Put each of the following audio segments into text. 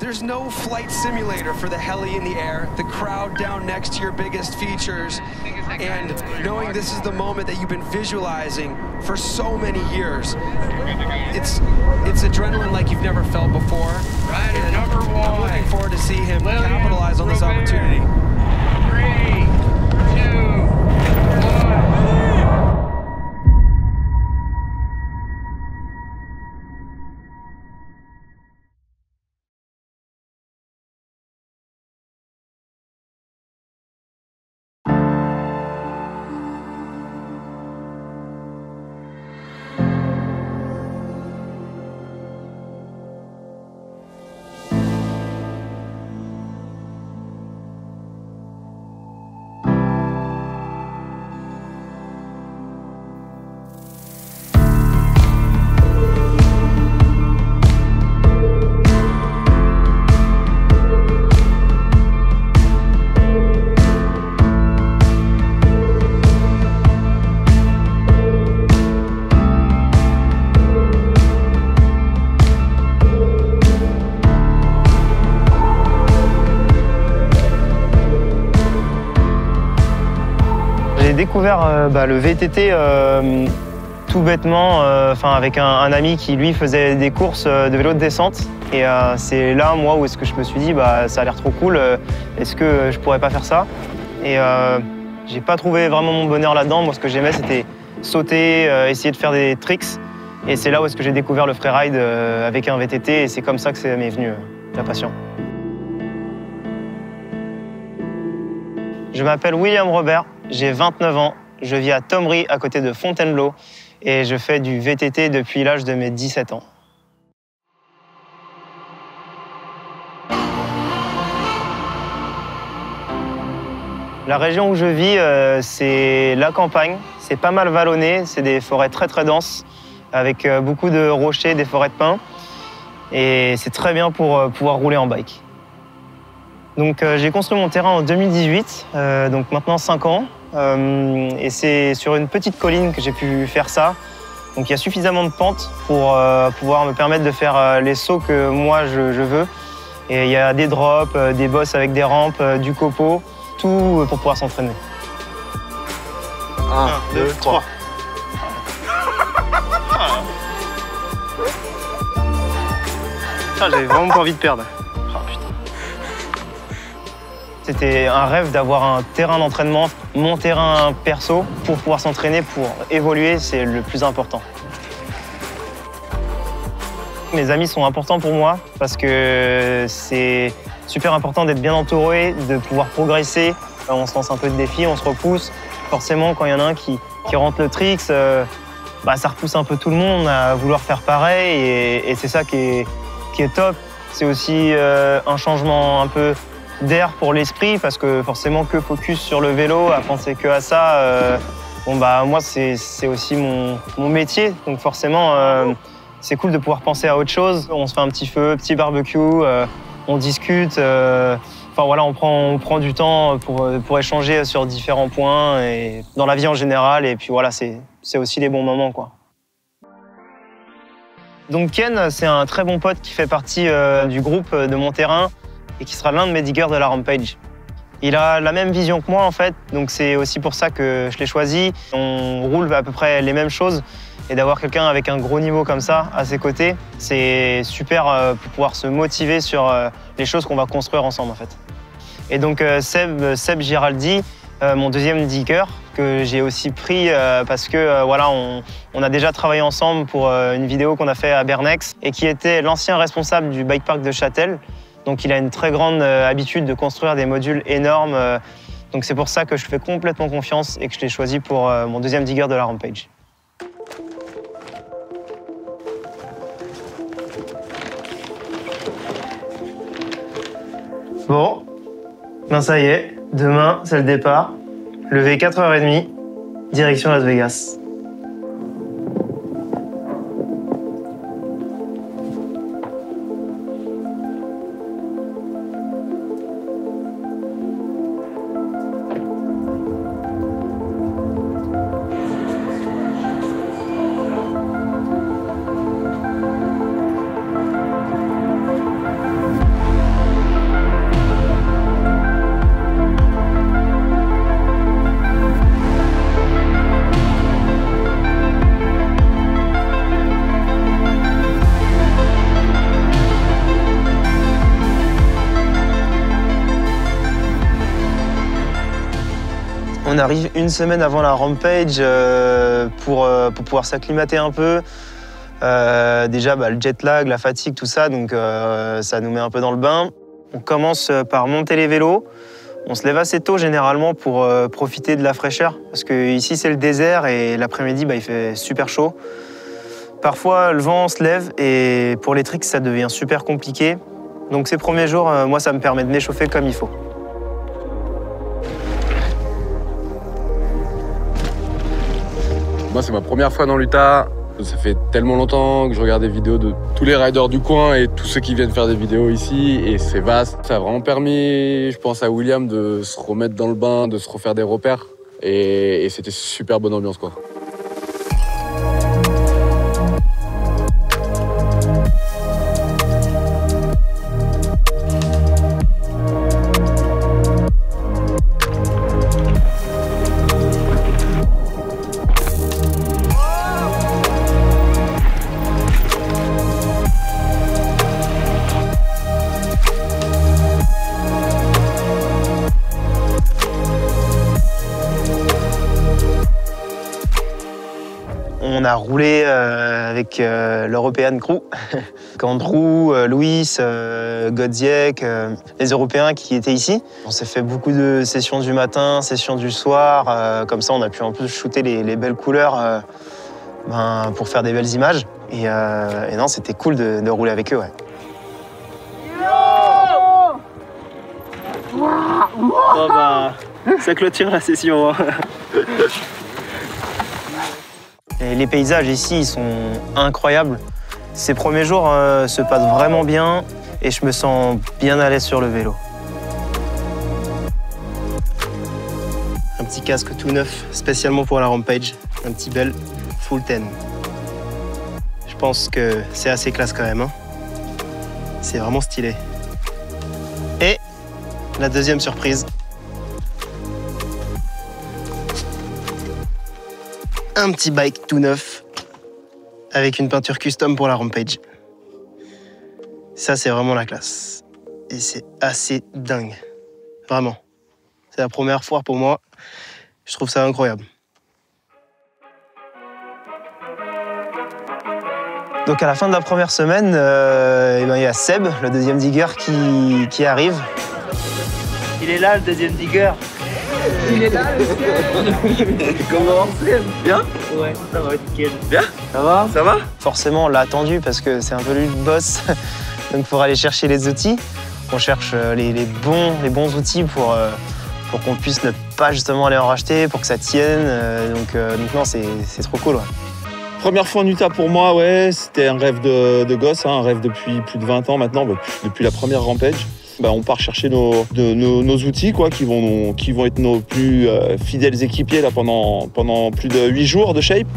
There's no flight simulator for the heli in the air, the crowd down next to your biggest features, and knowing this is the moment that you've been visualizing for so many years. It's adrenaline like you've never felt before. And I'm looking forward to see him capitalize on this opportunity. 3, 2, 1. J'ai découvert le VTT tout bêtement, avec un ami qui lui faisait des courses de vélo de descente. Et c'est là, moi, où est-ce que je me suis dit, ça a l'air trop cool, est-ce que je pourrais pas faire ça? Et j'ai pas trouvé vraiment mon bonheur là-dedans. Moi, ce que j'aimais, c'était sauter, essayer de faire des tricks. Et c'est là où est-ce que j'ai découvert le freeride avec un VTT. Et c'est comme ça que ça m'est venu, la passion. Je m'appelle William Robert, j'ai 29 ans, je vis à Thomery, à côté de Fontainebleau, et je fais du VTT depuis l'âge de mes 17 ans. La région où je vis, c'est la campagne, c'est pas mal vallonné, c'est des forêts très très denses, avec beaucoup de rochers, des forêts de pins, et c'est très bien pour pouvoir rouler en bike. Donc j'ai construit mon terrain en 2018, donc maintenant 5 ans. Et c'est sur une petite colline que j'ai pu faire ça. Donc il y a suffisamment de pentes pour pouvoir me permettre de faire les sauts que moi je veux. Et il y a des drops, des bosses avec des rampes, du copeau, tout pour pouvoir s'entraîner. 1, 2, 3. J'avais vraiment pas envie de perdre. C'était un rêve d'avoir un terrain d'entraînement, mon terrain perso, pour pouvoir s'entraîner, pour évoluer, c'est le plus important. Mes amis sont importants pour moi parce que c'est super important d'être bien entouré, de pouvoir progresser. On se lance un peu de défis, on se repousse. Forcément, quand il y en a un qui rentre le tricks, ça repousse un peu tout le monde à vouloir faire pareil et c'est ça qui est top. C'est aussi un changement un peu d'air pour l'esprit parce que forcément que focus sur le vélo, à penser que à ça, moi c'est aussi mon métier, donc forcément c'est cool de pouvoir penser à autre chose. On se fait un petit feu, petit barbecue, on discute, on prend du temps pour échanger sur différents points et dans la vie en général, et puis voilà, c'est aussi les bons moments, quoi. Donc Ken, c'est un très bon pote qui fait partie du groupe de mon terrain et qui sera l'un de mes diggers de la Rampage. Il a la même vision que moi en fait, donc c'est aussi pour ça que je l'ai choisi. On roule à peu près les mêmes choses et d'avoir quelqu'un avec un gros niveau comme ça à ses côtés, c'est super pour pouvoir se motiver sur les choses qu'on va construire ensemble en fait. Et donc Seb Giraldi, mon deuxième digger, que j'ai aussi pris parce que on a déjà travaillé ensemble pour une vidéo qu'on a fait à Bernex et qui était l'ancien responsable du bike park de Châtel. Donc il a une très grande habitude de construire des modules énormes. Donc c'est pour ça que je fais complètement confiance et que je l'ai choisi pour mon deuxième digger de la Rampage. Bon, ça y est, demain c'est le départ. Levé 4h30, direction Las Vegas. On arrive une semaine avant la Rampage pour pouvoir s'acclimater un peu. Déjà, le jet lag, la fatigue, tout ça, donc ça nous met un peu dans le bain. On commence par monter les vélos. On se lève assez tôt généralement pour profiter de la fraîcheur, parce que ici c'est le désert et l'après-midi il fait super chaud. Parfois le vent se lève et pour les tricks ça devient super compliqué. Donc ces premiers jours, moi ça me permet de m'échauffer comme il faut. Moi c'est ma première fois dans l'Utah. Ça fait tellement longtemps que je regarde des vidéos de tous les riders du coin et tous ceux qui viennent faire des vidéos ici. Et c'est vaste. Ça a vraiment permis, je pense, à William de se remettre dans le bain, de se refaire des repères. Et c'était super bonne ambiance, quoi. On a roulé avec l'European Crew, Andrew, Louis, Godziek, les Européens qui étaient ici. On s'est fait beaucoup de sessions du matin, sessions du soir, comme ça on a pu en plus shooter les belles couleurs pour faire des belles images. Et non, c'était cool de rouler avec eux. Ouais. Bon, ça clôture la session. Hein. Les paysages ici, ils sont incroyables. Ces premiers jours se passent vraiment bien et je me sens bien à l'aise sur le vélo. Un petit casque tout neuf, spécialement pour la Rampage. Un petit Bell Full 10. Je pense que c'est assez classe quand même. Hein. C'est vraiment stylé. Et la deuxième surprise. Un petit bike tout neuf avec une peinture custom pour la Rampage. Ça, c'est vraiment la classe. Et c'est assez dingue. Vraiment. C'est la première fois pour moi. Je trouve ça incroyable. Donc à la fin de la première semaine, il y a Seb, le deuxième digger, qui arrive. Il est là, le deuxième digger. Il est là, le ciel. Comment? Bien? Ouais, ça va, nickel. Bien? Ça va? Ça va? Forcément, on l'a attendu parce que c'est un peu lui le boss. Donc pour aller chercher les outils, on cherche les bons outils pour qu'on puisse ne pas justement aller en racheter, pour que ça tienne. Donc non, c'est trop cool. Ouais. Première fois en Utah pour moi, ouais, c'était un rêve de gosse, hein, un rêve depuis plus de 20 ans maintenant, depuis la première Rampage. On part chercher nos outils quoi, qui vont être nos plus fidèles équipiers là, pendant plus de 8 jours de shape.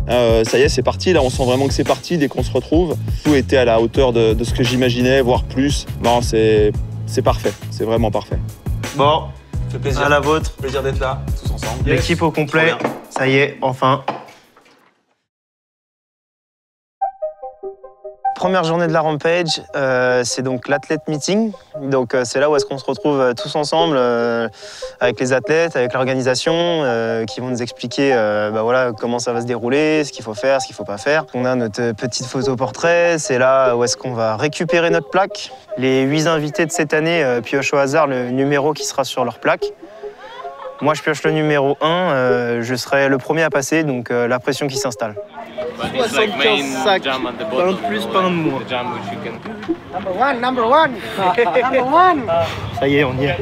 Ça y est, c'est parti, là on sent vraiment que c'est parti dès qu'on se retrouve. Tout était à la hauteur de ce que j'imaginais, voire plus. Non, c'est parfait, c'est vraiment parfait. Bon, ça fait plaisir. À la vôtre. Plaisir d'être là, tous ensemble. L'équipe au complet, ça y est, enfin. Première journée de la Rampage, c'est donc l'athlète meeting. Donc c'est là où est-ce qu'on se retrouve tous ensemble avec les athlètes, avec l'organisation, qui vont nous expliquer voilà, comment ça va se dérouler, ce qu'il faut faire, ce qu'il ne faut pas faire. On a notre petite photo portrait, c'est là où est-ce qu'on va récupérer notre plaque. Les 8 invités de cette année piochent au hasard le numéro qui sera sur leur plaque. Moi, je pioche le numéro 1, je serai le premier à passer, donc la pression qui s'installe. 75 sacs, pas un de plus, pas un de moins. Number one. Ça y est, on y est.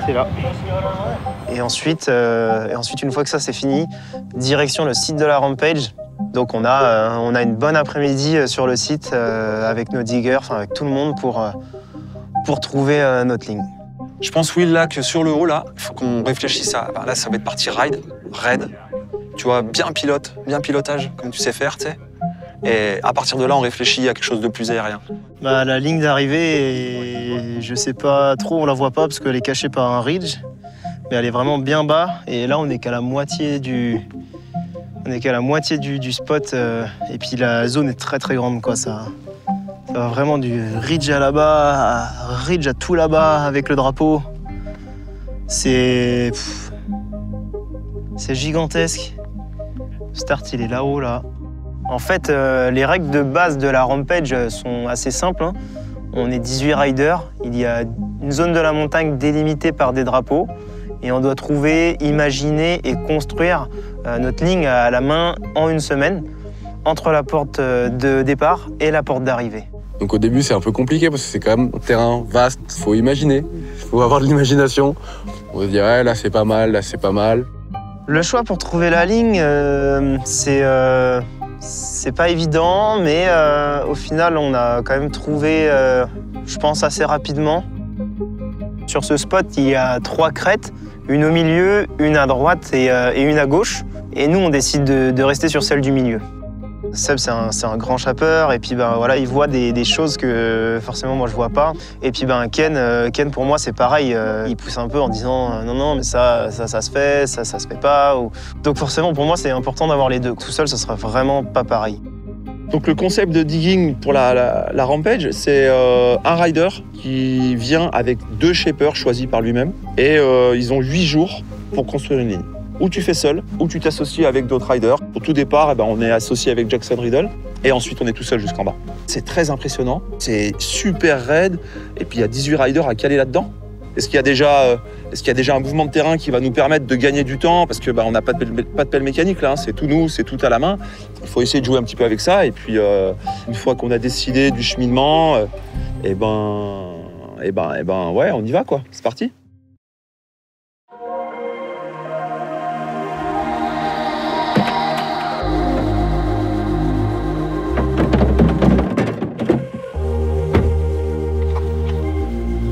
C'est là. Et ensuite, une fois que ça c'est fini, direction le site de la Rampage. Donc on a une bonne après-midi sur le site avec nos diggers, enfin avec tout le monde pour trouver notre ligne. Je pense, Will, là, que sur le haut, là, il faut qu'on réfléchisse à... Là, ça va être partie raid. Tu vois, bien pilotage, comme tu sais faire, tu sais. Et à partir de là, on réfléchit à quelque chose de plus aérien. La ligne d'arrivée, je sais pas trop, on la voit pas parce qu'elle est cachée par un ridge. Mais elle est vraiment bien bas. Et là, on n'est qu'à la moitié du spot. Et puis la zone est très très grande, quoi. Ça va vraiment du ridge à là-bas, à ridge à tout là-bas avec le drapeau. C'est gigantesque. Le start, il est là-haut, là. En fait, les règles de base de la Rampage sont assez simples, hein. On est 18 riders. Il y a une zone de la montagne délimitée par des drapeaux. Et on doit trouver, imaginer et construire notre ligne à la main en une semaine, entre la porte de départ et la porte d'arrivée. Donc au début, c'est un peu compliqué parce que c'est quand même un terrain vaste. Il faut imaginer, il faut avoir de l'imagination. On se dit, ouais, là c'est pas mal, là c'est pas mal. Le choix pour trouver la ligne, c'est pas évident, mais au final, on a quand même trouvé, je pense, assez rapidement. Sur ce spot, il y a 3 crêtes, une au milieu, une à droite et une à gauche. Et nous, on décide de rester sur celle du milieu. Seb, c'est un grand chapeur, et puis ben, voilà, il voit des choses que forcément moi je vois pas. Et puis ben, Ken pour moi c'est pareil, il pousse un peu en disant non mais ça se fait, ça se fait pas. Donc forcément pour moi c'est important d'avoir les deux. Tout seul ça sera vraiment pas pareil. Donc le concept de digging pour la Rampage, c'est un rider qui vient avec 2 shapers choisis par lui-même, et ils ont 8 jours pour construire une ligne. Ou tu fais seul, ou tu t'associes avec d'autres riders. Au tout départ, on est associé avec Jackson Riddle, et ensuite on est tout seul jusqu'en bas. C'est très impressionnant, c'est super raide, et puis il y a 18 riders à caler là-dedans. Est-ce qu'il y a déjà un mouvement de terrain qui va nous permettre de gagner du temps? Parce que on n'a pas de pelle mécanique là, hein. C'est tout nous, c'est tout à la main. Il faut essayer de jouer un petit peu avec ça, et puis une fois qu'on a décidé du cheminement, ouais, on y va quoi, c'est parti.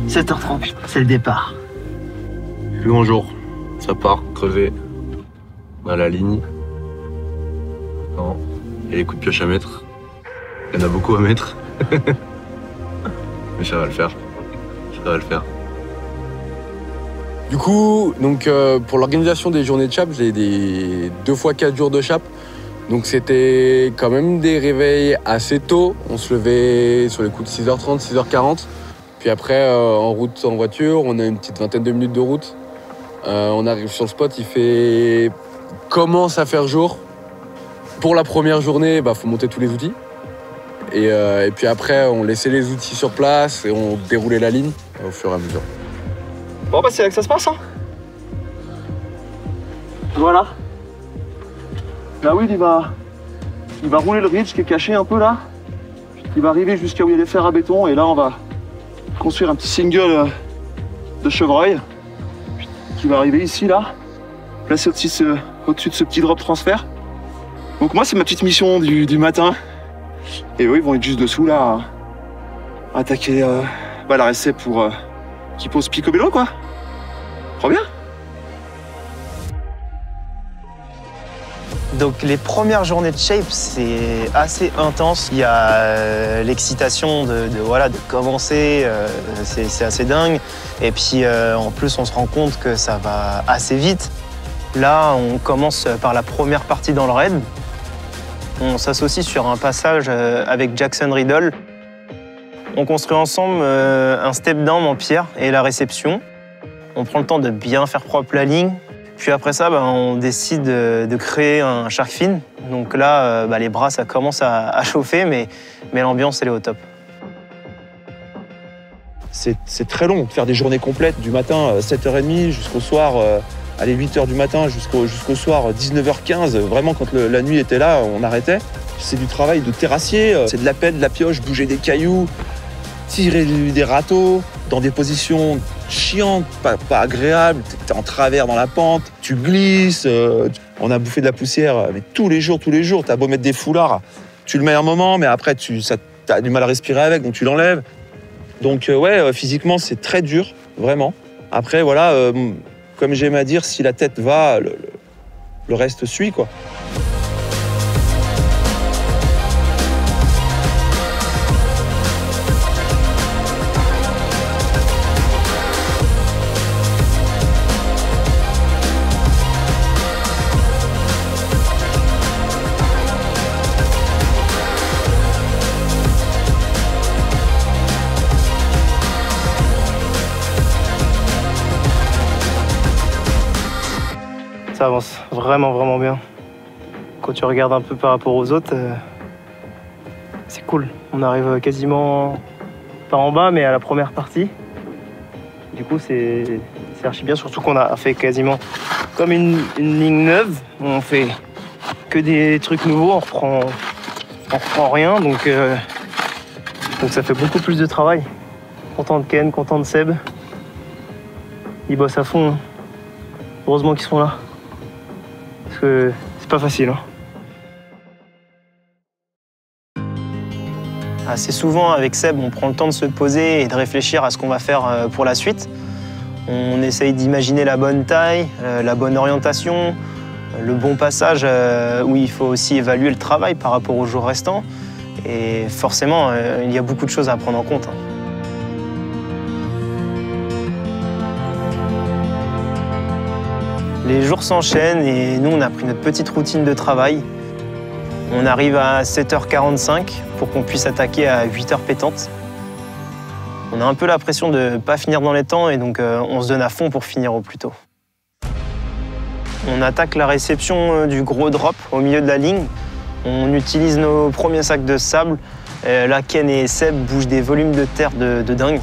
« 7h30, c'est le départ. » Plus bonjour, ça part, crevé. On a la ligne. Non. Et les coups de pioche à mettre. Il y en a beaucoup à mettre. Mais ça va le faire. Ça va le faire. Du coup, donc, pour l'organisation des journées de chape, j'ai des 2 fois 4 jours de chape. Donc c'était quand même des réveils assez tôt. On se levait sur les coups de 6h30, 6h40. Puis après, en route, en voiture, on a une petite vingtaine de minutes de route. On arrive sur le spot, il commence à faire jour. Pour la première journée, faut monter tous les outils. Et puis après, on laissait les outils sur place et on déroulait la ligne au fur et à mesure. Bon c'est là que ça se passe, hein. Voilà. Là oui, il va rouler le ridge qui est caché un peu là. Il va arriver jusqu'à où il y a les fers à béton, et là on va construire un petit single de chevreuil qui va arriver ici là, placé au-dessus de ce petit drop transfert. Donc moi c'est ma petite mission du matin, et eux ils vont être juste dessous là à attaquer la recette pour qui pose picobello quoi. Trop bien. Donc les premières journées de shape, c'est assez intense. Il y a l'excitation de commencer, c'est assez dingue. Et puis en plus, on se rend compte que ça va assez vite. Là, on commence par la première partie dans le raid. On s'associe sur un passage avec Jackson Riddle. On construit ensemble un step down en pierre et la réception. On prend le temps de bien faire propre la ligne. Puis après ça, on décide de créer un shark fin. Donc là, les bras, ça commence à chauffer, mais l'ambiance, elle est au top. C'est très long de faire des journées complètes, du matin 7h30 jusqu'au soir, 8h du matin jusqu'au soir 19h15. Vraiment, quand la nuit était là, on arrêtait. C'est du travail de terrassier, c'est de la pelle, de la pioche, bouger des cailloux, tirer des râteaux dans des positions chiantes, pas agréables. T'es en travers dans la pente, tu glisses. On a bouffé de la poussière, mais tous les jours. T'as beau mettre des foulards, tu le mets un moment, mais après t'as du mal à respirer avec, donc tu l'enlèves. Donc physiquement c'est très dur, vraiment. Après voilà, comme j'aime à dire, si la tête va, le reste suit quoi. Ça avance vraiment, vraiment bien. Quand tu regardes un peu par rapport aux autres, c'est cool. On arrive quasiment pas en bas, mais à la première partie. Du coup, c'est archi bien, surtout qu'on a fait quasiment comme une ligne neuve. On fait que des trucs nouveaux, on reprend rien, donc ça fait beaucoup plus de travail. Content de Ken, content de Seb. Ils bossent à fond. Hein. Heureusement qu'ils sont là. Parce que c'est pas facile. Hein. Assez souvent, avec Seb, on prend le temps de se poser et de réfléchir à ce qu'on va faire pour la suite. On essaye d'imaginer la bonne taille, la bonne orientation, le bon passage où il faut aussi évaluer le travail par rapport aux jours restants. Et forcément, il y a beaucoup de choses à prendre en compte. Hein. Les jours s'enchaînent et nous, on a pris notre petite routine de travail. On arrive à 7h45 pour qu'on puisse attaquer à 8h pétantes. On a un peu la pression de ne pas finir dans les temps et donc on se donne à fond pour finir au plus tôt. On attaque la réception du gros drop au milieu de la ligne. On utilise nos premiers sacs de sable. Là, Ken et Seb bougent des volumes de terre de dingue.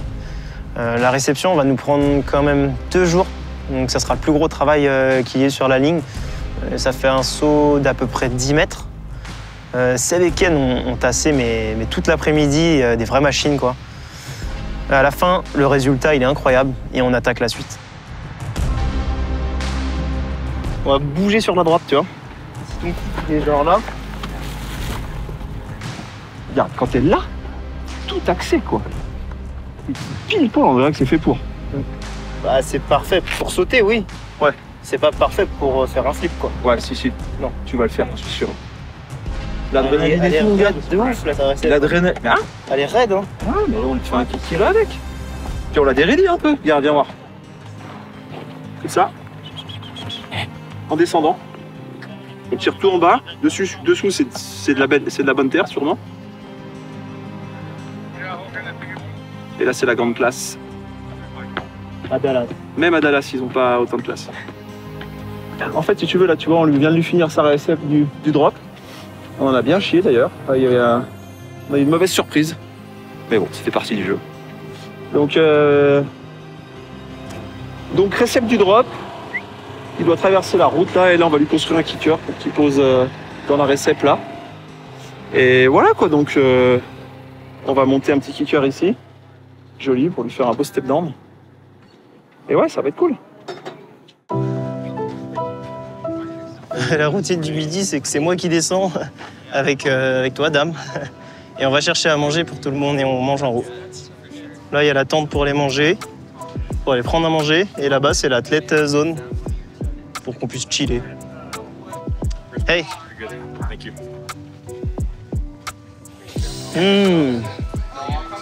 La réception va nous prendre quand même 2 jours. Donc ça sera le plus gros travail qu'il y ait sur la ligne. Ça fait un saut d'à peu près 10 mètres. Seb et Ken ont tassé mais toute l'après-midi des vraies machines, quoi. À la fin, le résultat il est incroyable et on attaque la suite. On va bouger sur la droite, tu vois. Donc, il est genre là. Regarde, quand t'es là, tout axé quoi. Pile poil, on dirait que c'est fait pour. Bah, c'est parfait pour sauter, oui. Ouais. C'est pas parfait pour faire un flip, quoi. Ouais, si. Non. Tu vas le faire, je suis sûr. L'adrénaline est tout, regarde. De ouf, là, ça reste. L'adrénaline. Ah, elle est raide, hein. ouais, mais on fait un kick qui va avec. Puis on l'a déraidé un peu. Regarde, viens voir. Comme ça. En descendant. On tire tout en bas. Dessous, c'est de la bonne terre, sûrement. Et là, c'est la grande classe. À Dallas. Même à Dallas, ils n'ont pas autant de place. En fait, si tu veux, là, tu vois, on vient de lui finir sa réception du drop. On en a bien chié d'ailleurs. On a eu une mauvaise surprise. Mais bon, c'était partie du jeu. Donc réception du drop. Il doit traverser la route là, et là, on va lui construire un kicker pour qu'il pose dans la réception là. Et voilà quoi, donc on va monter un petit kicker ici. Joli, pour lui faire un beau step down. Et ouais, ça va être cool. La routine du midi, c'est que c'est moi qui descends avec toi, dame. Et on va chercher à manger pour tout le monde et on mange en haut. Là, il y a la tente pour les manger, pour aller prendre à manger. Et là-bas, c'est l'athlète zone pour qu'on puisse chiller. Hey!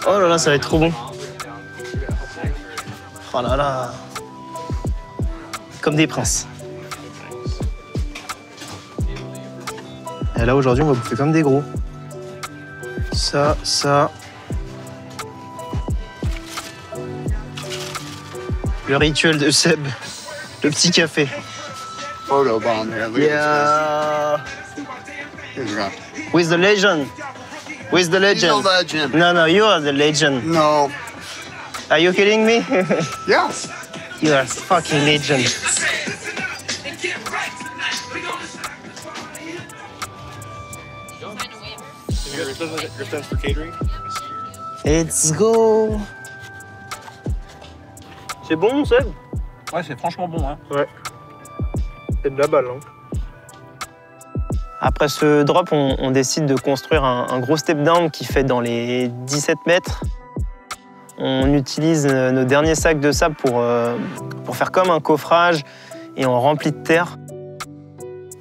Oh là là, ça va être trop bon. Oh là là. Comme des princes. Et là, aujourd'hui, on va bouffer comme des gros. Ça. Le rituel de Seb. Le petit café. Photo bomb here. Yeah. Here's Rob. With the legend. With the legend. He's a legend. No, you are the legend. No. Are you kidding me? Yeah. You are a fucking legend. Let's go. C'est bon, Seb? Ouais, c'est franchement bon. Hein. Ouais. C'est de la balle. Hein. Après ce drop, on décide de construire un gros step down qui fait dans les 17 mètres. On utilise nos derniers sacs de sable pour faire comme un coffrage et on remplit de terre.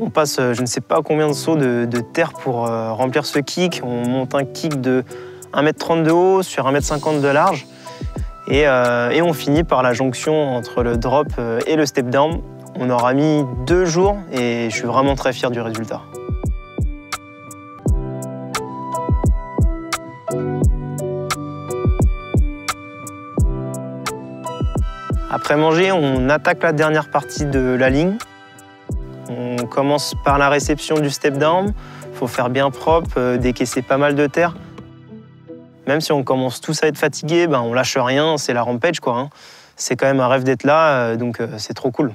On passe je ne sais pas combien de sauts de terre pour remplir ce kick. On monte un kick de 1,30 m de haut sur 1,50 m de large. Et on finit par la jonction entre le drop et le step down. On aura mis 2 jours et je suis vraiment très fier du résultat. Après manger, on attaque la dernière partie de la ligne. on commence par la réception du step down. Il faut faire bien propre, décaisser pas mal de terre. Même si on commence tous à être fatigués, ben on lâche rien, c'est la rampage quoi. Hein. C'est quand même un rêve d'être là, donc c'est trop cool.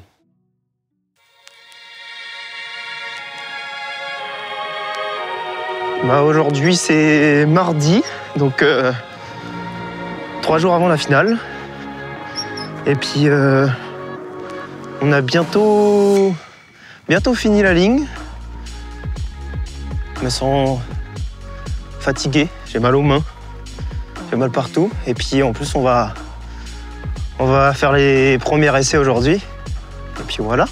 Bah aujourd'hui c'est mardi, donc 3 jours avant la finale. Et puis on a bientôt fini la ligne. Je me sens fatigué, j'ai mal aux mains, j'ai mal partout. Et puis en plus on va faire les premiers essais aujourd'hui. Et puis voilà.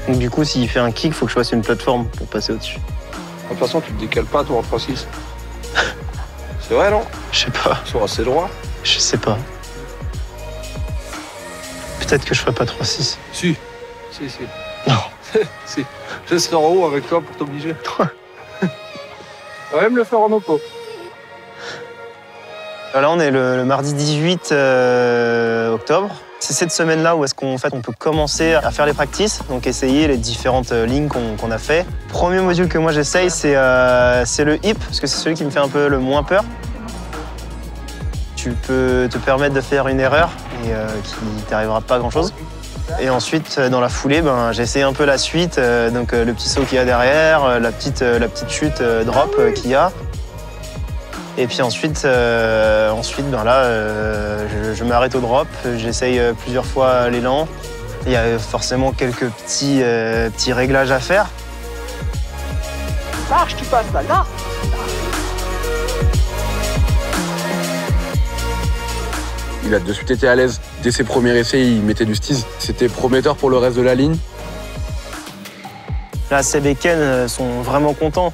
Donc du coup, s'il fait un kick, il faut que je fasse une plateforme pour passer au-dessus. De toute façon, tu te décales pas, toi, en 3-6. C'est vrai, non? Je sais pas. Ils sont assez droits. Je sais pas. Peut-être que je ferai pas 3-6. Si. Non. Si. Je serai en haut avec toi pour t'obliger. On va même le faire en oppo. Là, on est le mardi 18 octobre. C'est cette semaine-là où est-ce qu'on on peut commencer à faire les practices, donc essayer les différentes lignes qu'on a fait. Premier module que moi j'essaye, c'est le hip, parce que c'est celui qui me fait un peu le moins peur. Tu peux te permettre de faire une erreur et qui t'arrivera pas grand-chose. Et ensuite, dans la foulée, j'essaie un peu la suite, donc le petit saut qu'il y a derrière, la petite chute drop qu'il y a. Et puis ensuite, je m'arrête au drop, j'essaye plusieurs fois l'élan. Il y a forcément quelques petits réglages à faire. Marche, tu passes là. Il a de suite été à l'aise. Dès ses premiers essais, il mettait du steez. C'était prometteur pour le reste de la ligne. Là, Seb et Ken sont vraiment contents.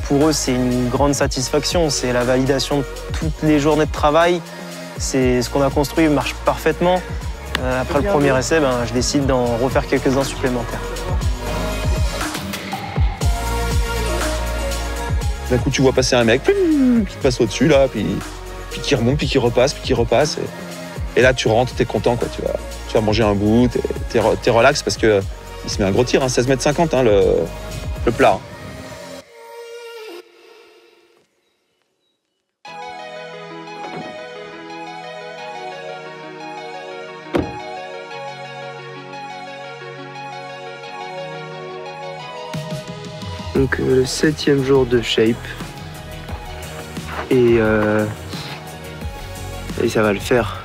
Pour eux, c'est une grande satisfaction. C'est la validation de toutes les journées de travail. C'est ce qu'on a construit marche parfaitement. Après le premier essai, je décide d'en refaire quelques-uns supplémentaires. D'un coup, tu vois passer un mec qui passe au-dessus, là, puis qui remonte, puis qui repasse, Et là, tu rentres, t'es content, quoi. Tu vas manger un bout, t'es relax parce que il se met un gros tir, 16,50 m, le plat. Donc le 7e jour de shape. Et ça va le faire.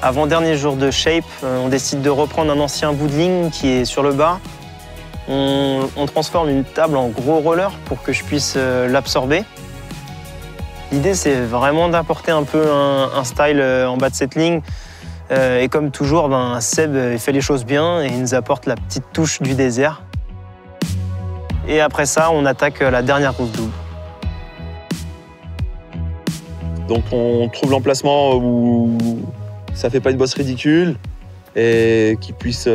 Avant-dernier jour de shape, on décide de reprendre un ancien bout de ligne qui est sur le bas. On transforme une table en gros roller pour que je puisse l'absorber. L'idée, c'est vraiment d'apporter un peu un style en bas de cette ligne. Et comme toujours, Seb il fait les choses bien et il nous apporte la petite touche du désert. Et après ça, on attaque la dernière grosse double. Donc on trouve l'emplacement où ça fait pas une bosse ridicule et qui puisse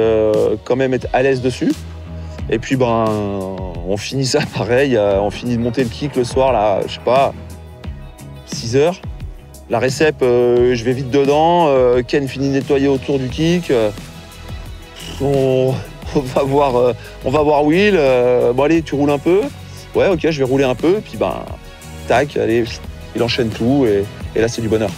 quand même être à l'aise dessus. Et puis on finit ça pareil, on finit de monter le kick le soir, là, je sais pas, 6 h. La récep, je vais vite dedans, Ken finit de nettoyer autour du kick. On va voir Will, bon allez, tu roules un peu. Ouais, ok, je vais rouler un peu, puis tac, allez, il enchaîne tout et là c'est du bonheur.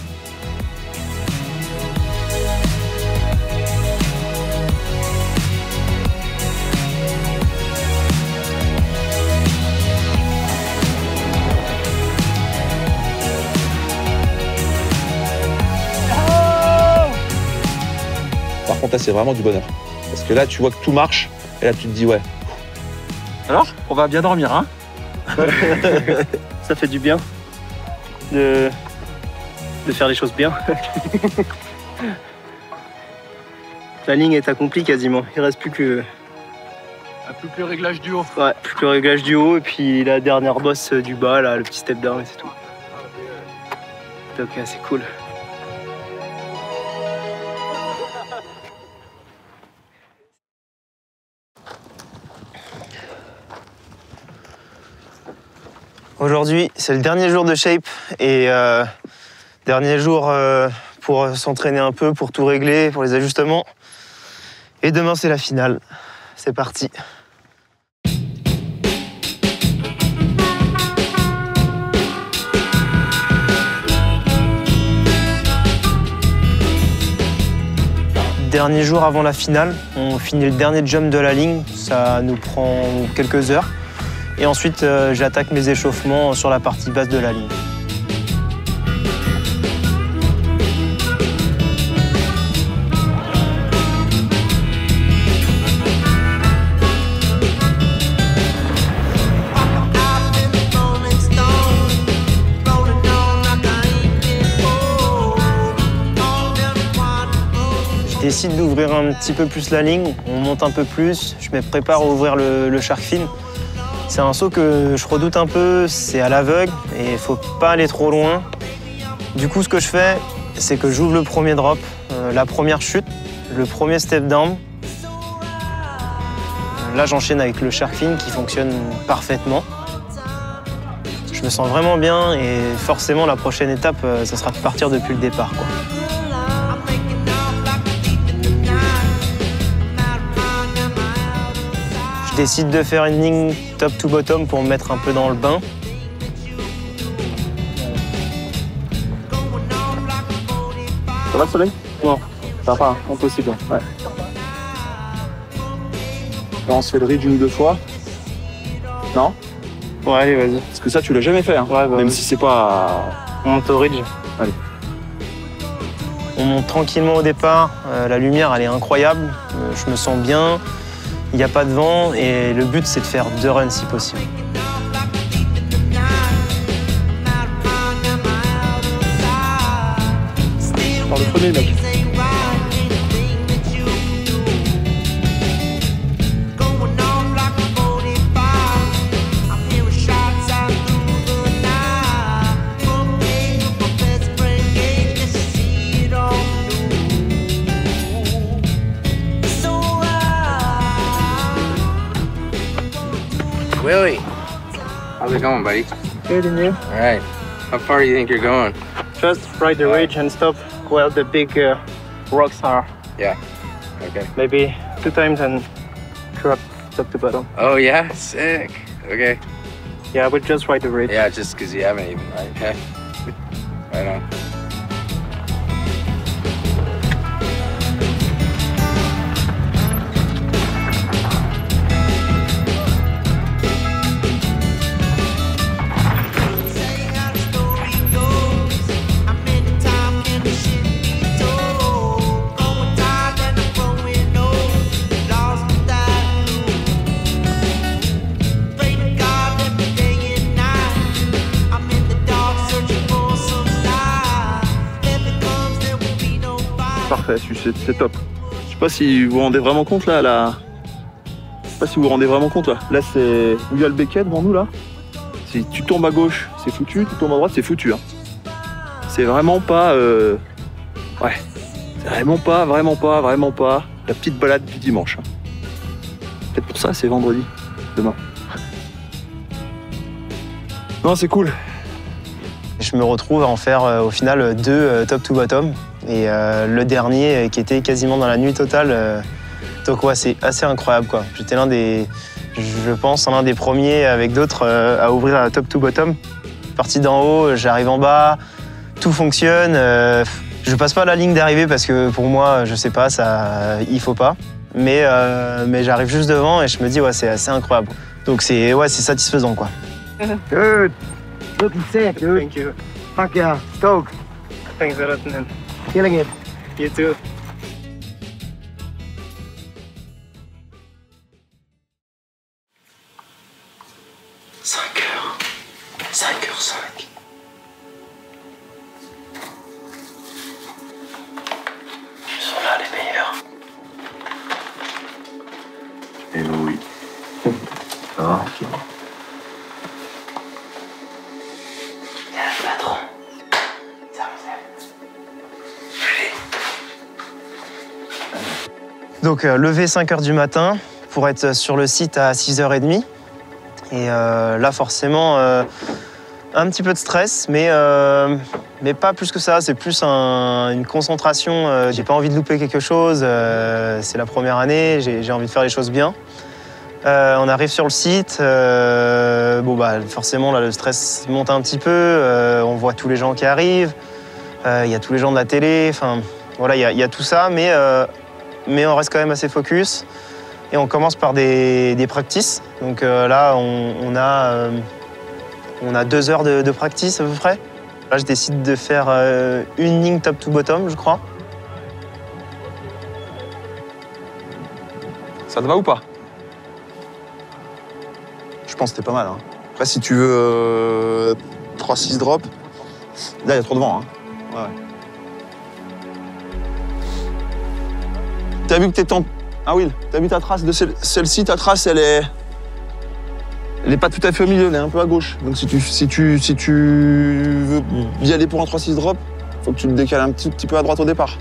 Par contre là c'est vraiment du bonheur. Parce que là tu vois que tout marche et là tu te dis ouais. Alors, on va bien dormir, hein? Ça fait du bien de faire les choses bien. La ligne est accomplie quasiment. Il reste plus que... Plus que le réglage du haut. Ouais, plus que le réglage du haut et puis la dernière bosse du bas, là, le petit step down et c'est tout. Donc c'est cool. Aujourd'hui, c'est le dernier jour de shape et dernier jour pour s'entraîner un peu, pour tout régler, pour les ajustements. Et demain, c'est la finale. C'est parti. Dernier jour avant la finale, on finit le dernier jump de la ligne, ça nous prend quelques heures. Et ensuite, j'attaque mes échauffements sur la partie basse de la ligne. Je décide d'ouvrir un petit peu plus la ligne, on monte un peu plus, je me prépare à ouvrir le shark fin. C'est un saut que je redoute un peu, c'est à l'aveugle et il faut pas aller trop loin. Du coup, ce que je fais, c'est que j'ouvre le premier drop, la première chute, le premier step down. Là, j'enchaîne avec le shark fin qui fonctionne parfaitement. Je me sens vraiment bien et forcément, la prochaine étape, ça sera de partir depuis le départ, quoi. Je décide de faire une ligne top to bottom pour me mettre un peu dans le bain. Ça va, Soleil? Non, ça va pas, impossible. Ouais. Là, on se fait le ridge une ou deux fois. Non? Ouais, allez, vas-y. Parce que ça, tu l'as jamais fait, hein? Ouais, même si c'est pas... On monte au ridge. Allez. On monte tranquillement au départ. La lumière, elle est incroyable. Je me sens bien. Il n'y a pas de vent et le but, c'est de faire 2 runs si possible. Par le premier, mec. Willie, how's it going, buddy? Good, and you? All right. How far do you think you're going? Just ride the ridge and stop where the big rocks are. Yeah. Okay. Maybe 2 times and drop top to bottom. Oh, yeah? Sick. Okay. Yeah, but just ride the ridge. Yeah, just because you haven't even, right? Okay. Right on. Parfait, c'est top. Je sais pas si vous vous rendez vraiment compte là, Je sais pas si vous vous rendez vraiment compte là. Là c'est où il y a le becquet devant nous là. Si tu tombes à gauche, c'est foutu, tu tombes à droite, c'est foutu. Hein. C'est vraiment pas. Ouais. C'est vraiment pas la petite balade du dimanche. Hein. Peut-être pour ça c'est vendredi, demain. Non, c'est cool. Je me retrouve à en faire au final 2 top to bottom. Et le dernier qui était quasiment dans la nuit totale. Donc ouais, c'est assez incroyable, quoi. J'étais je pense, l'un des premiers avec d'autres à ouvrir la top to bottom. Parti d'en haut, j'arrive en bas, tout fonctionne. Je passe pas la ligne d'arrivée parce que pour moi, je sais pas, il faut pas. Mais j'arrive juste devant et je me dis, ouais, c'est assez incroyable. Donc c'est satisfaisant, quoi. Good. Looking sick, dude. Thank you. Fuck yeah. Stoked. Thanks a lot, man. Killing it. You too. Ils sont là, les meilleurs. Et oui. Ça va? Patron. Donc lever 5 h du matin pour être sur le site à 6 h 30. Et là forcément, Un petit peu de stress, mais pas plus que ça. C'est plus une concentration. J'ai pas envie de louper quelque chose. C'est la première année, j'ai envie de faire les choses bien. On arrive sur le site. Forcément, là, le stress monte un petit peu. On voit tous les gens qui arrivent. Il y a tous les gens de la télé. Enfin, voilà, il y a tout ça, mais on reste quand même assez focus. Et on commence par des practices. Donc là, on a 2 heures de practice à peu près. Là, je décide de faire une ligne top to bottom, je crois. Ça te va ou pas? Je pense que c'était pas mal. Hein. Après, si tu veux 3-6 drop, là, il y a trop de vent. Hein. Ouais. T'as vu que t'es en... Ah oui, t'as vu ta trace de celle-ci, ta trace, elle est pas tout à fait au milieu, elle est un peu à gauche. Donc si tu veux y aller pour un 3-6 drop, faut que tu le décales un petit peu à droite au départ.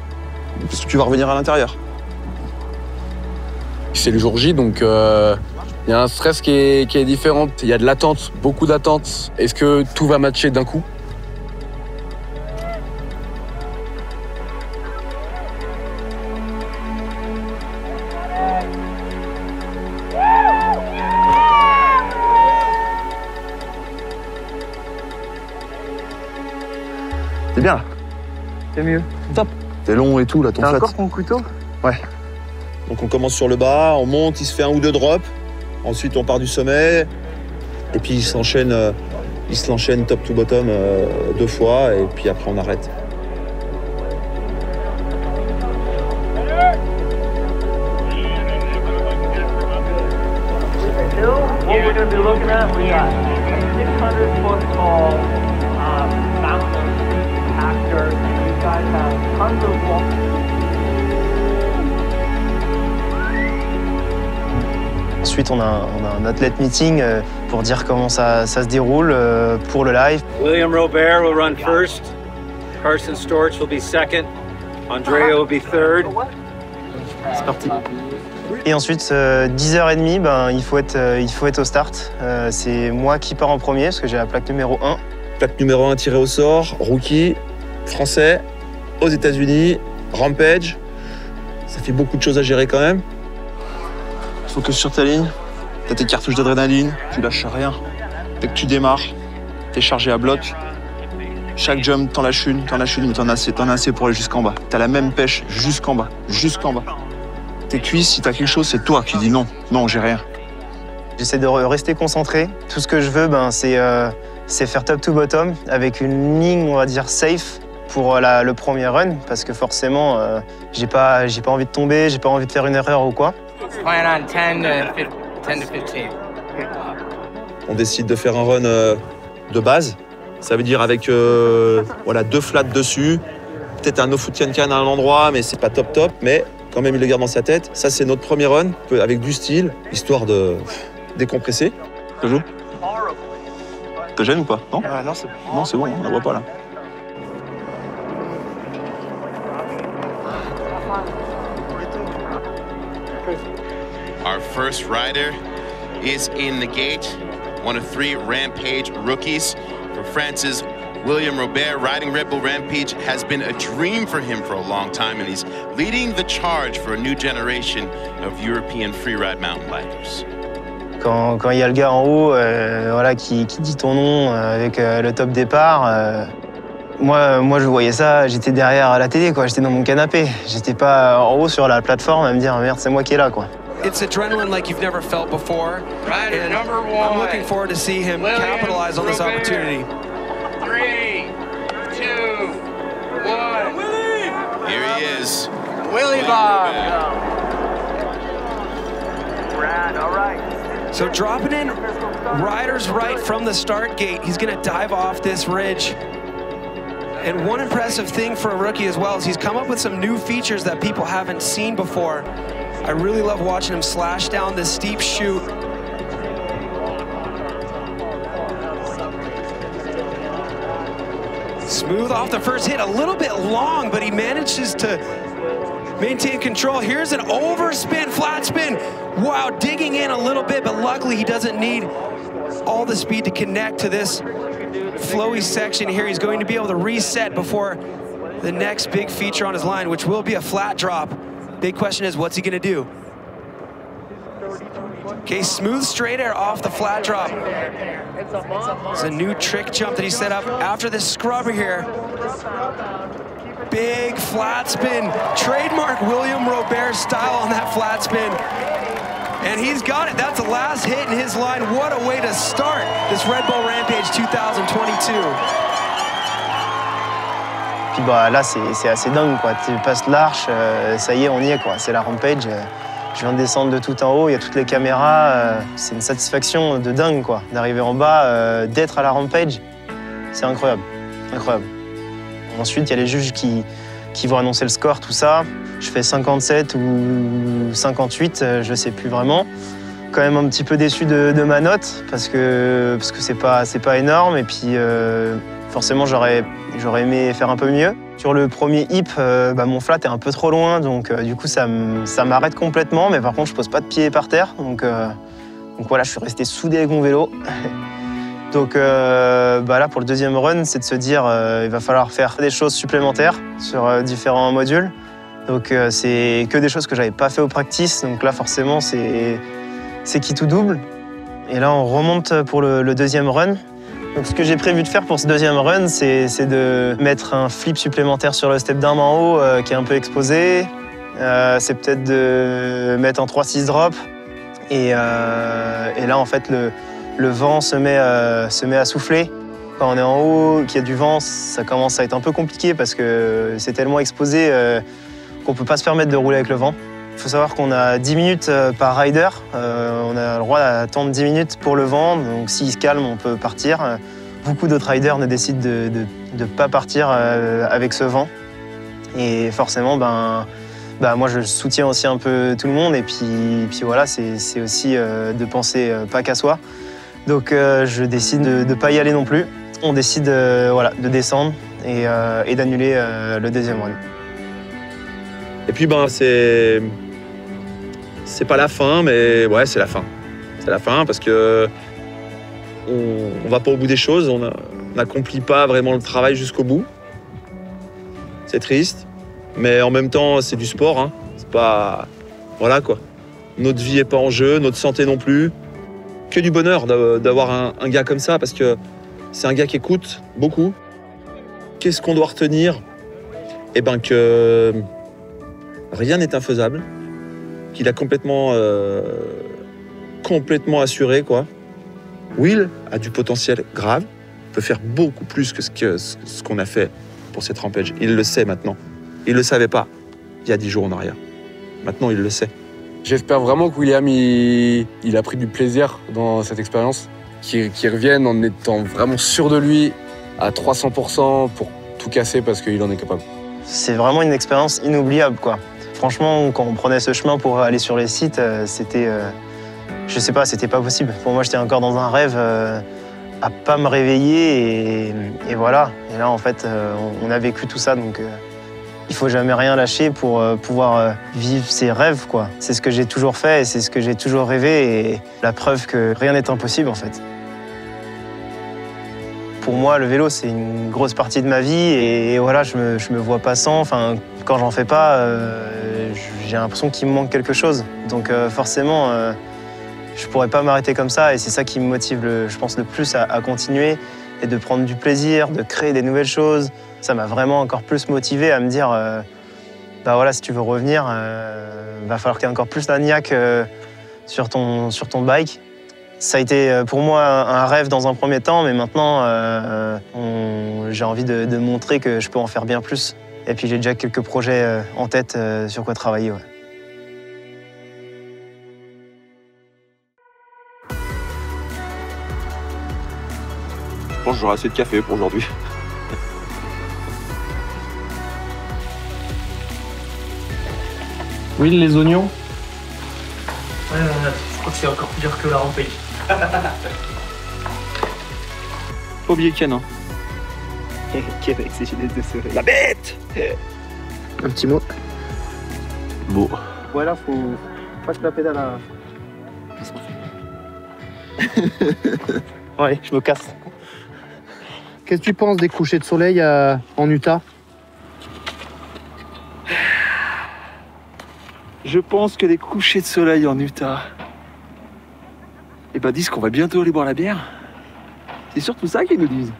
Parce que tu vas revenir à l'intérieur. C'est le jour J, donc il y a un stress qui est différent. Il y a de l'attente, beaucoup d'attente. Est-ce que tout va matcher d'un coup? T'es bien là? C'est mieux. Top. T'es long et tout là, ton flat. T'as encore ton couteau? Ouais. Donc on commence sur le bas, on monte, il se fait 1 ou 2 drops. Ensuite on part du sommet. Et puis il se l'enchaîne top to bottom 2 fois. Et puis après on arrête. What we're going to be looking at, we got 600-foot tall mountain actor, and you guys have tons of walk. Ensuite, on a un athlète meeting pour dire comment ça se déroule pour le live. William Robert will run first. Carson Storch will be second. Andrea will be third. C'est parti. Et ensuite, 10h30, il faut être au start. C'est moi qui pars en premier parce que j'ai la plaque numéro 1. Plaque numéro 1 tirée au sort, rookie, français, aux États-Unis, Rampage. Ça fait beaucoup de choses à gérer quand même. Focus sur ta ligne, t'as tes cartouches d'adrénaline, tu lâches rien. Dès que tu démarres, t'es chargé à bloc. Chaque jump, t'en lâches une, mais t'en as assez pour aller jusqu'en bas. T'as la même pêche jusqu'en bas. Tes cuisses, si t'as quelque chose, c'est toi qui dis non, j'ai rien. J'essaie de rester concentré. Tout ce que je veux, c'est faire top to bottom avec une ligne, on va dire, safe pour le premier run, parce que forcément, j'ai pas envie de tomber, j'ai pas envie de faire une erreur ou quoi. Plan on 10 to 15. On décide de faire un run de base. Ça veut dire avec 2 flats dessus, peut-être un no-foot can à un endroit, mais c'est pas top, mais quand même il le garde dans sa tête. Ça c'est notre premier run, avec du style, histoire de décompresser. Ça joue? Te gêne ou pas? Non? Non, c'est bon, on la voit pas là. Our first rider is in the gate, one of 3 Rampage rookies. For France's William Robert, riding Red Bull Rampage has been a dream for him for a long time, and he's leading the charge for a new generation of European freeride mountain bikers. Quand il y a le gars en haut qui dit ton nom avec le top départ, moi je voyais ça, j'étais derrière la télé, j'étais dans mon canapé. J'étais pas en haut sur la plateforme à me dire merde, c'est moi qui est là. It's adrenaline like you've never felt before. Rider number 1. I'm looking forward to see him capitalize on this opportunity. 3, 2, 1. Here he is. Willie Bob. Brad, all right. So dropping in riders right from the start gate. He's going to dive off this ridge. And one impressive thing for a rookie as well is he's come up with some new features that people haven't seen before. I really love watching him slash down this steep chute. Smooth off the first hit, a little bit long, but he manages to maintain control. Here's an overspin, flat spin. Wow, digging in a little bit, but luckily he doesn't need all the speed to connect to this flowy section here. He's going to be able to reset before the next big feature on his line, which will be a flat drop. Big question is, what's he gonna do? Okay, smooth straight air off the flat drop. It's a new trick jump that he set up after this scrubber here. Big flat spin, trademark William Robert style on that flat spin. And he's got it, that's the last hit in his line. What a way to start this Red Bull Rampage 2022. Puis bah, là, c'est assez dingue, quoi. Tu passes l'arche, ça y est, on y est, quoi. C'est la Rampage. Je viens de descendre de tout en haut, il y a toutes les caméras. C'est une satisfaction de dingue, quoi. D'arriver en bas, d'être à la Rampage, c'est incroyable. Incroyable. Ensuite, il y a les juges qui vont annoncer le score, tout ça. Je fais 57 ou 58, je sais plus vraiment. Quand même un petit peu déçu de ma note, parce que c'est pas énorme. Et puis, forcément, j'aurais aimé faire un peu mieux. Sur le premier hip, mon flat est un peu trop loin, donc du coup ça m'arrête complètement, mais par contre je pose pas de pied par terre, donc voilà, je suis resté soudé avec mon vélo. Donc là pour le deuxième run, c'est de se dire il va falloir faire des choses supplémentaires sur différents modules. Donc c'est que des choses que j'avais pas fait au practice, donc là forcément c'est qui tout double. Et là on remonte pour le deuxième run. Donc ce que j'ai prévu de faire pour ce deuxième run, c'est de mettre un flip supplémentaire sur le step down en haut qui est un peu exposé. C'est peut-être de mettre un 3-6 drop. Et là, en fait, le vent se met à souffler. Quand on est en haut, qu'il y a du vent, ça commence à être un peu compliqué parce que c'est tellement exposé qu'on ne peut pas se permettre de rouler avec le vent. Il faut savoir qu'on a 10 minutes par rider. On a le droit d'attendre 10 minutes pour le vent, donc s'il se calme, on peut partir. Beaucoup d'autres riders ne décident de ne pas partir avec ce vent. Et forcément, moi je soutiens aussi un peu tout le monde. Et puis voilà, c'est aussi de penser pas qu'à soi. Donc je décide de ne pas y aller non plus. On décide de descendre et d'annuler le deuxième run. Et puis c'est pas la fin, mais ouais, c'est la fin. C'est la fin parce que on va pas au bout des choses, on n'accomplit pas vraiment le travail jusqu'au bout. C'est triste, mais en même temps, c'est du sport, hein. C'est pas... Voilà, quoi. Notre vie est pas en jeu, notre santé non plus. Que du bonheur d'avoir un gars comme ça, parce que c'est un gars qui écoute beaucoup. Qu'est-ce qu'on doit retenir? Eh ben que rien n'est infaisable, qu'il a complètement assuré, quoi. Will a du potentiel grave, peut faire beaucoup plus que ce qu'on a fait pour cette Rampage. Il le sait maintenant. Il le savait pas il y a 10 jours en arrière. Maintenant, il le sait. J'espère vraiment que William, il a pris du plaisir dans cette expérience, qu'il revienne en étant vraiment sûr de lui à 300% pour tout casser parce qu'il en est capable. C'est vraiment une expérience inoubliable, quoi. Franchement, quand on prenait ce chemin pour aller sur les sites, c'était... je sais pas, c'était pas possible. Pour moi, j'étais encore dans un rêve à pas me réveiller et voilà. Et là, en fait, on a vécu tout ça, donc il faut jamais rien lâcher pour pouvoir vivre ses rêves, quoi. C'est ce que j'ai toujours fait et c'est ce que j'ai toujours rêvé et la preuve que rien n'est impossible, en fait. Pour moi, le vélo, c'est une grosse partie de ma vie et voilà, je me vois pas sans. Enfin, quand j'en fais pas, j'ai l'impression qu'il me manque quelque chose. Donc forcément, je pourrais pas m'arrêter comme ça et c'est ça qui me motive, je pense, le plus à continuer et de prendre du plaisir, de créer des nouvelles choses. Ça m'a vraiment encore plus motivé à me dire, voilà, si tu veux revenir, va falloir qu'il y ait encore plus d'agnac sur ton bike. Ça a été pour moi un rêve dans un premier temps, mais maintenant, j'ai envie de montrer que je peux en faire bien plus. Et puis j'ai déjà quelques projets en tête sur quoi travailler. Ouais. Je pense que j'aurai assez de café pour aujourd'hui. Will, les oignons? Ouais, je crois que c'est encore pire que la Rampage. Pas oublier Ken, hein. Ken avec ses lunettes de soleil. La bête! Un petit mot. Bon. Voilà, faut pas se la pédale à... Ouais, je me casse. Qu'est-ce que tu penses des couchers de soleil en Utah? Je pense que les couchers de soleil en Utah, eh ben, disent qu'on va bientôt aller boire la bière. C'est surtout ça qu'ils nous disent.